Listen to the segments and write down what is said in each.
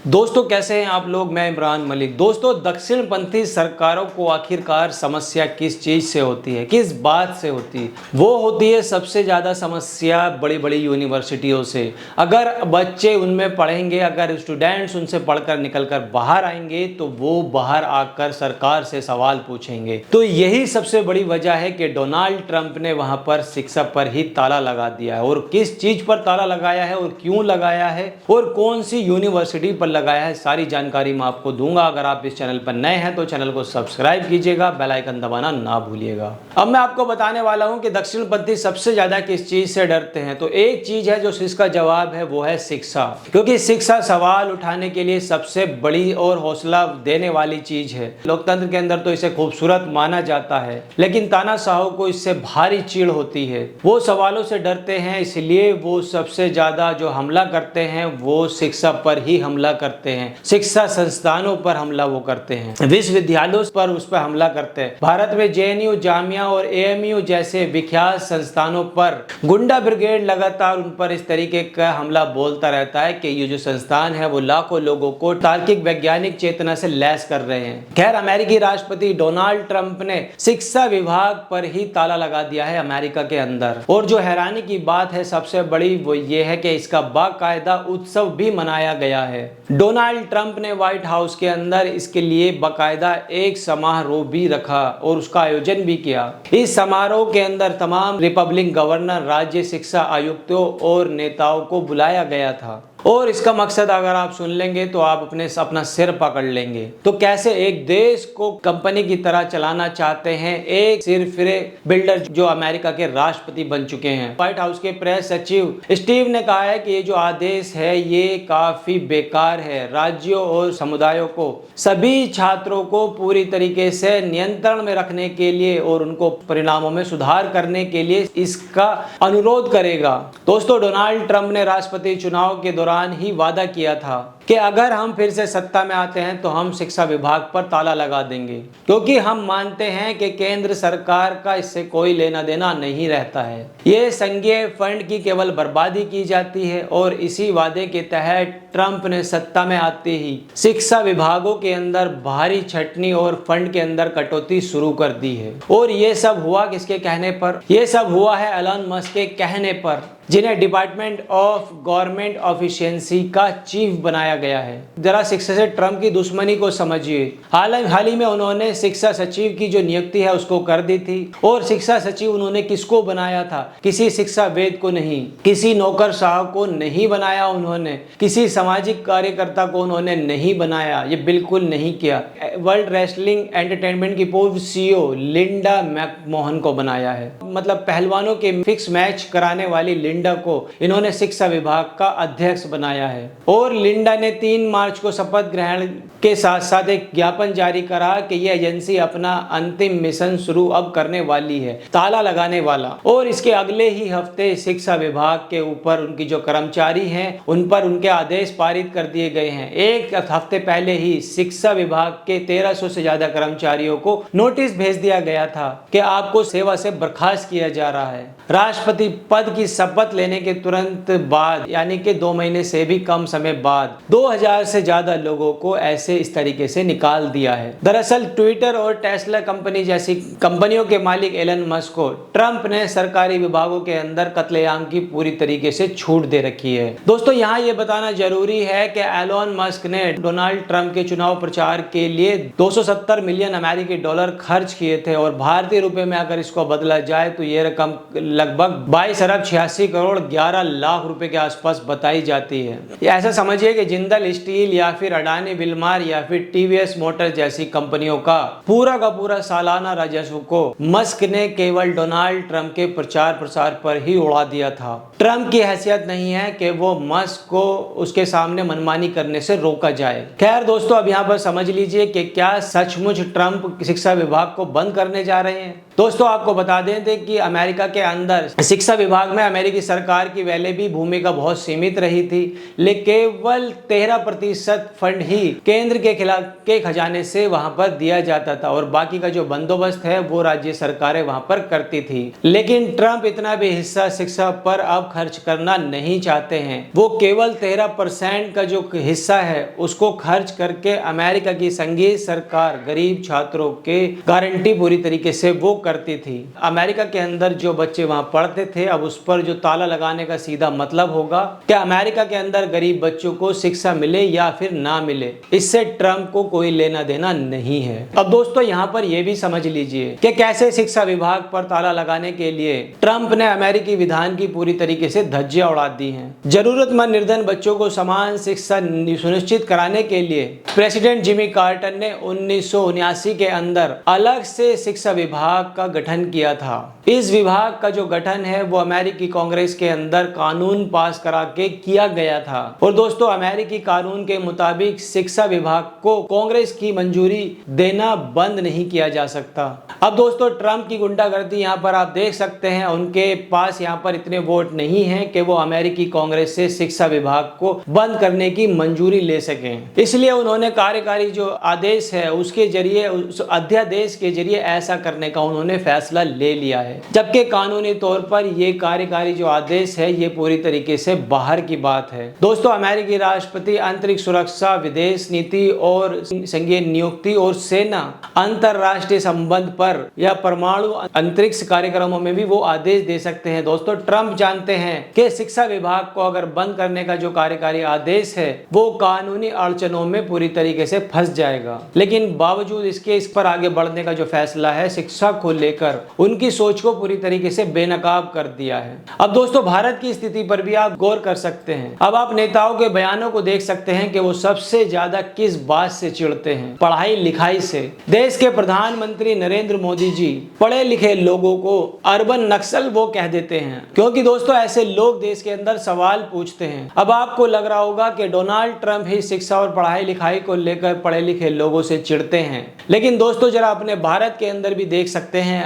दोस्तों कैसे हैं आप लोग। मैं इमरान मलिक। दोस्तों दक्षिणपंथी सरकारों को आखिरकार समस्या किस चीज़ से होती है, किस बात से होती है? वो होती है सबसे ज़्यादा समस्या बड़ी बड़ी यूनिवर्सिटियों से। अगर बच्चे उनमें पढ़ेंगे, अगर स्टूडेंट्स उनसे पढ़कर निकल कर बाहर आएंगे तो वो बाहर आकर सरकार से सवाल पूछेंगे। तो यही सबसे बड़ी वजह है कि डोनाल्ड ट्रंप ने वहाँ पर शिक्षा पर ही ताला लगा दिया है। और किस चीज़ पर ताला लगाया है और क्यों लगाया है और कौन सी यूनिवर्सिटी पर लगाया है, सारी जानकारी मैं आपको दूंगा। अगर आप इस चैनल पर नए हैं तो चैनल को सब्सक्राइब कीजिएगा, बेल आइकन दबाना ना भूलिएगा। अब मैं आपको बताने वाला हूं कि दक्षिणपंथी सबसे ज्यादा किस चीज से डरते हैं। तो एक चीज है जो इसका जवाब है, वो है शिक्षा। क्योंकि शिक्षा सवाल उठाने के लिए सबसे बड़ी और हौसला देने वाली चीज है। लोकतंत्र के अंदर तो इसे खूबसूरत माना जाता है, लेकिन तानाशाहों को इससे भारी चिढ़ होती है। वो सवालों से डरते हैं, इसलिए वो सबसे ज्यादा जो हमला करते हैं वो शिक्षा पर ही हमला करते हैं। शिक्षा संस्थानों पर हमला वो करते हैं, विश्वविद्यालयों पर उस पर हमला करते हैं। भारत में जेएनयू, जामिया और एएमयू जैसे विख्यात संस्थानों पर गुंडा ब्रिगेड लगातार उन पर इस तरीके का हमला बोलता रहता है कि ये जो संस्थान है वो लाखों लोगों को तार्किक वैज्ञानिक चेतना से लैस कर रहे हैं। खैर, अमेरिकी राष्ट्रपति डोनाल्ड ट्रंप ने शिक्षा विभाग पर ही ताला लगा दिया है अमेरिका के अंदर। और जो हैरानी की बात है सबसे बड़ी, वो ये है कि इसका बाकायदा उत्सव भी मनाया गया है। डोनाल्ड ट्रंप ने व्हाइट हाउस के अंदर इसके लिए बाकायदा एक समारोह भी रखा और उसका आयोजन भी किया। इस समारोह के अंदर तमाम रिपब्लिकन गवर्नर, राज्य शिक्षा आयुक्तों और नेताओं को बुलाया गया था। और इसका मकसद अगर आप सुन लेंगे तो आप अपना सिर पकड़ लेंगे। तो कैसे एक देश को कंपनी की तरह चलाना चाहते हैं एक सिरफिरे बिल्डर जो अमेरिका के राष्ट्रपति बन चुके हैं। व्हाइट हाउस के प्रेस सचिव स्टीव ने कहा है कि ये जो आदेश है ये काफी बेकार है। राज्यों और समुदायों को, सभी छात्रों को पूरी तरीके से नियंत्रण में रखने के लिए और उनको परिणामों में सुधार करने के लिए इसका अनुरोध करेगा। दोस्तों, डोनाल्ड ट्रंप ने राष्ट्रपति चुनाव के दौरान ही वादा किया था कि अगर हम फिर से सत्ता में आते हैं तो हम शिक्षा विभाग पर ताला लगा देंगे, क्योंकि हम मानते हैं कि केंद्र सरकार का इससे कोई लेना देना नहीं रहता है। ये संघीय फंड की केवल बर्बादी की जाती है। और इसी वादे के तहत ट्रंप ने सत्ता में आते ही शिक्षा विभागों के अंदर भारी छटनी और फंड के अंदर कटौती शुरू कर दी है। और ये सब हुआ किसके कहने पर? ये सब हुआ है एलन मस्क के कहने पर, जिन्हें डिपार्टमेंट ऑफ गवर्नमेंट एफिशिएंसी का चीफ बनाया गया है। जरा शिक्षा से ट्रंप की दुश्मनी को समझिए। हाल ही में उन्होंने शिक्षा सचिव की जो नियुक्ति है उसको कर दी थी। और शिक्षा सचिव उन्होंने किसको बनाया था? किसी शिक्षावेद को नहीं, किसी नौकरशाह को नहीं बनाया उन्होंने, किसी सामाजिक कार्यकर्ता को उन्होंने नहीं बनाया। ये बिल्कुल नहीं किया। वर्ल्ड रेसलिंग एंटरटेनमेंट की पूर्व सीईओ लिंडा मैकमोहन को बनाया है। मतलब पहलवानों के फिक्स मैच कराने वाली लिंडा को इन्होंने शिक्षा विभाग का अध्यक्ष बनाया है। और लिंडा ने 3 मार्च को शपथ ग्रहण के साथ साथ एक ज्ञापन जारी करा कि यह एजेंसी अपना अंतिम मिशन शुरू अब करने वाली है, ताला लगाने वाला। और इसके अगले ही हफ्ते शिक्षा विभाग के ऊपर उनकी जो कर्मचारी हैं उन पर उनके आदेश पारित कर दिए गए हैं। एक हफ्ते पहले ही शिक्षा विभाग के 1300 से ज्यादा कर्मचारियों को नोटिस भेज दिया गया था कि आपको सेवा से बर्खास्त किया जा रहा है। राष्ट्रपति पद की शपथ लेने के तुरंत बाद, यानी कि 2 महीने से भी कम समय बाद, 2000 से ज्यादा लोगों को ऐसे इस तरीके से निकाल दिया है। दरअसल ट्विटर और टेस्ला कंपनी जैसी कंपनियों के मालिक एलन मस्क को ट्रंप ने सरकारी विभागों के अंदर कत्लेआम की पूरी तरीके से छूट दे रखी है। दोस्तों, यहाँ ये बताना जरूरी है कि एलन मस्क ने डोनाल्ड ट्रंप के चुनाव प्रचार के लिए 270 मिलियन अमेरिकी डॉलर खर्च किए थे। और भारतीय रुपए में अगर इसको बदला जाए तो ये रकम लगभग 22 अरब 86 करोड़ 11 लाख रुपए के आसपास बताई जाती है। ऐसा समझिए कि जिंदल स्टील या फिर अडानी विल्मार या फिर टीवीएस मोटर जैसी कंपनियों का पूरा सालाना राजस्व को मस्क ने केवल डोनाल्ड ट्रंप के प्रचार प्रसार पर ही उड़ा दिया था। ट्रंप की हैसियत नहीं है कि वो मस्क को उसके सामने मनमानी करने से रोका जाए। खैर दोस्तों, अब यहाँ पर समझ लीजिए कि क्या सचमुच ट्रंप शिक्षा विभाग को बंद करने जा रहे हैं। दोस्तों, आपको बता दें थे कि अमेरिका के अंदर शिक्षा विभाग में अमेरिकी सरकार की पहले भी भूमिका बहुत सीमित रही थी, लेकिन केवल 13% फंड ही केंद्र के खजाने से वहां पर दिया जाता था और बाकी का जो बंदोबस्त है वो राज्य सरकारें वहां पर करती थी। लेकिन ट्रंप इतना भी हिस्सा शिक्षा पर अब खर्च करना नहीं चाहते हैं। वो केवल 13% का जो हिस्सा है उसको खर्च करके अमेरिका की संघीय सरकार गरीब छात्रों के गारंटी पूरी तरीके से वो करती थी। अमेरिका के अंदर जो बच्चे वहां पढ़ते थे, अब उस पर जो ताला लगाने का सीधा मतलब होगा कि अमेरिका के अंदर गरीब बच्चों को शिक्षा मिले या फिर ना मिले, इससे ट्रंप को कोई लेना देना नहीं है। अब दोस्तों यहाँ पर यह भी समझ लीजिए कि कैसे शिक्षा विभाग पर ताला लगाने के लिए ट्रंप ने अमेरिकी विधान की पूरी तरीके से धज्जियां उड़ा दी हैं। जरूरतमंद निर्धन बच्चों को समान शिक्षा सुनिश्चित कराने के लिए प्रेसिडेंट जिमी कार्टर ने 1979 के अंदर अलग से शिक्षा विभाग का गठन किया था। इस विभाग का जो गठन है वो अमेरिकी कांग्रेस के अंदर कानून पास करा के किया गया था। और दोस्तों अमेरिकी कानून के मुताबिक शिक्षा विभाग को कांग्रेस की मंजूरी देना बंद नहीं किया जा सकता। अब दोस्तों ट्रंप की गुंडागर्दी यहाँ पर आप देख सकते हैं, उनके पास यहाँ पर इतने वोट नहीं हैं कि वो अमेरिकी कांग्रेस से शिक्षा विभाग को बंद करने की मंजूरी ले सकें। इसलिए उन्होंने कार्यकारी जो आदेश है उसके जरिए, उस अध्यादेश के जरिए ऐसा करने का उन्होंने फैसला ले लिया है। जबकि कानूनी तौर पर ये कार्यकारी जो आदेश है ये पूरी तरीके से बाहर की बात है। दोस्तों अमेरिकी राष्ट्रपति अंतरिक्ष सुरक्षा, विदेश नीति और संघीय नियुक्ति और सेना, अंतरराष्ट्रीय संबंध पर या परमाणु अंतरिक्ष कार्यक्रमों में भी वो आदेश दे सकते हैं। दोस्तों ट्रंप जानते हैं कि शिक्षा विभाग को अगर बंद करने का जो कार्यकारी आदेश है वो कानूनी अड़चनों में पूरी तरीके से फंस जाएगा, लेकिन बावजूद इसके इस पर आगे बढ़ने का जो फैसला है शिक्षा को लेकर उनकी सोच को पूरी तरीके से बेनकाब कर दिया है। अब दोस्तों भारत की स्थिति पर भी आप गौर कर सकते हैं। अब आप नेताओं के बयानों को देख सकते हैं कि वो सबसे ज्यादा किस बात से चिढ़ते हैं, पढ़ाई लिखाई से। देश के प्रधानमंत्री नरेंद्र मोदी जी पढ़े लिखे लोगों को अर्बन नक्सल वो कह देते हैं, क्योंकि दोस्तों ऐसे लोग देश के अंदर सवाल पूछते हैं। अब आपको लग रहा होगा कि डोनाल्ड ट्रंप ही शिक्षा और पढ़ाई लिखाई को लेकर पढ़े लिखे लोगों से चिढ़ते हैं, लेकिन दोस्तों जरा अपने भारत के अंदर भी देख सकते हैं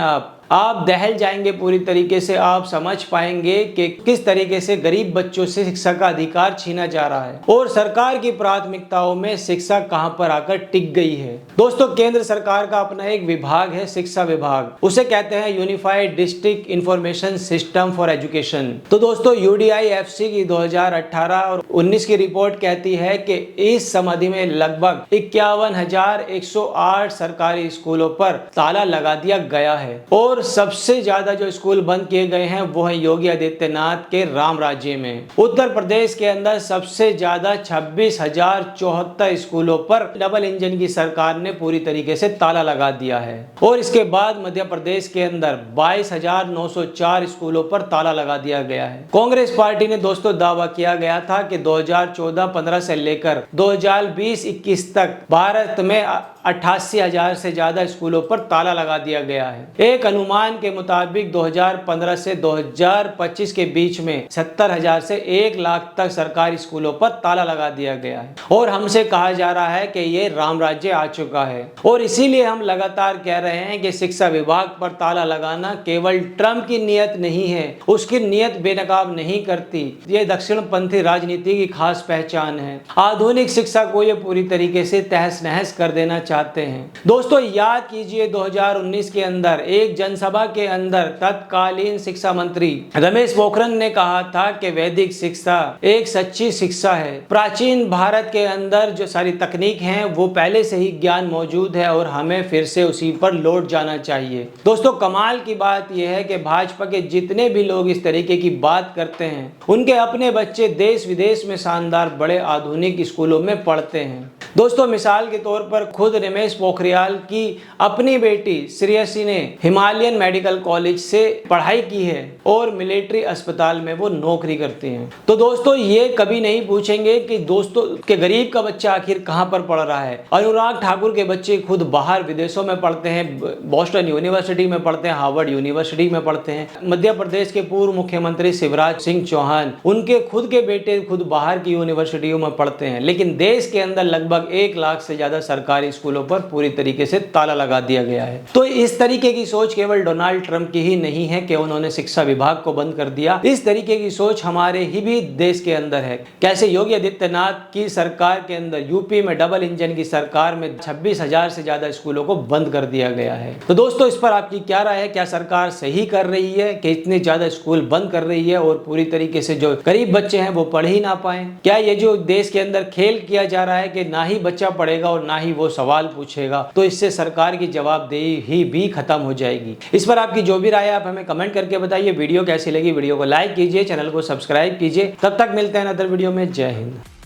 आप दहल जाएंगे पूरी तरीके से। आप समझ पाएंगे कि किस तरीके से गरीब बच्चों से शिक्षा का अधिकार छीना जा रहा है और सरकार की प्राथमिकताओं में शिक्षा कहां पर आकर टिक गई है। दोस्तों केंद्र सरकार का अपना एक विभाग है शिक्षा विभाग, उसे कहते हैं unified district information system for education. तो दोस्तों UDIFC की 2018 और 19 की रिपोर्ट कहती है कि इस समाधि में लगभग 51,108 सरकारी स्कूलों पर ताला लगा दिया गया है और सबसे ज्यादा जो स्कूल बंद किए गए हैं वो है योगी आदित्यनाथ के राम राज्य में। उत्तर प्रदेश के अंदर सबसे ज्यादा 26,074 स्कूलों पर डबल इंजन की सरकार ने पूरी तरीके से ताला लगा दिया है और इसके बाद मध्य प्रदेश के अंदर 22,904 स्कूलों पर ताला लगा दिया गया है। कांग्रेस पार्टी ने दोस्तों दावा किया गया था कि 2014-15 से लेकर 2020-21 तक भारत में 88,000 से ज्यादा स्कूलों पर ताला लगा दिया गया है। एक अनुमान के मुताबिक 2015 से 2025 के बीच में 70,000 से 1 लाख तक सरकारी स्कूलों पर ताला लगा दिया गया है और हमसे कहा जा रहा है कि ये राम राज्य आ चुका है। और इसीलिए हम लगातार कह रहे हैं कि शिक्षा विभाग पर ताला लगाना केवल ट्रंप की नीयत नहीं है, उसकी नीयत बेनकाब नहीं करती। ये दक्षिणपंथी राजनीति की खास पहचान है। आधुनिक शिक्षा को ये पूरी तरीके से तहस नहस कर देना चाहते हैं। दोस्तों याद कीजिए 2019 के अंदर एक जनसभा के अंदर तत्कालीन शिक्षा मंत्री रमेश पोखरियाल ने कहा था कि वैदिक शिक्षा एक सच्ची शिक्षा है। प्राचीन भारत के अंदर जो सारी तकनीक हैं वो पहले से ही ज्ञान मौजूद है और हमें फिर से उसी पर लौट जाना चाहिए। दोस्तों कमाल की बात यह है कि भाजपा के जितने भी लोग इस तरीके की बात करते हैं उनके अपने बच्चे देश विदेश में शानदार बड़े आधुनिक स्कूलों में पढ़ते हैं। दोस्तों मिसाल के तौर पर खुद रमेश पोखरियाल की अपनी बेटी श्रेयसी ने हिमालयन मेडिकल कॉलेज से पढ़ाई की है और मिलिट्री अस्पताल में वो नौकरी करती हैं। तो दोस्तों ये कभी नहीं पूछेंगे कि दोस्तों के गरीब का बच्चा आखिर कहां पर पढ़ रहा है। अनुराग ठाकुर के बच्चे खुद बाहर विदेशों में पढ़ते हैं, बोस्टन यूनिवर्सिटी में पढ़ते हैं, हार्वर्ड यूनिवर्सिटी में पढ़ते हैं। मध्य प्रदेश के पूर्व मुख्यमंत्री शिवराज सिंह चौहान, उनके खुद के बेटे खुद बाहर की यूनिवर्सिटियों में पढ़ते हैं। लेकिन देश के अंदर लगभग लगभग 1 लाख से ज्यादा सरकारी स्कूलों पर पूरी तरीके से ताला लगा दिया गया है। तो इस तरीके की सोच केवल डोनाल्ड ट्रंप की ही नहीं है कि उन्होंने शिक्षा विभाग को बंद कर दिया। इस तरीके की सोच हमारे ही भी देश के अंदर है। कैसे योगी आदित्यनाथ की सरकार के अंदर यूपी में डबल इंजन की सरकार में 26,000 से ज्यादा स्कूलों को बंद कर दिया गया है। तो दोस्तों, इस पर आपकी क्या राय है? क्या सरकार सही कर रही है कि इतने ज्यादा स्कूल बंद कर रही है और पूरी तरीके से जो गरीब बच्चे हैं वो पढ़ ही ना पाए? क्या ये जो देश के अंदर खेल किया जा रहा है कि ना ही बच्चा पढ़ेगा और ना ही वो सवाल पूछेगा, तो इससे सरकार की जवाबदेही भी खत्म हो जाएगी? इस पर आपकी जो भी राय है आप हमें कमेंट करके बताइए। वीडियो कैसी लगी? वीडियो को लाइक कीजिए, चैनल को सब्सक्राइब कीजिए। तब तक मिलते हैं अदर वीडियो में। जय हिंद।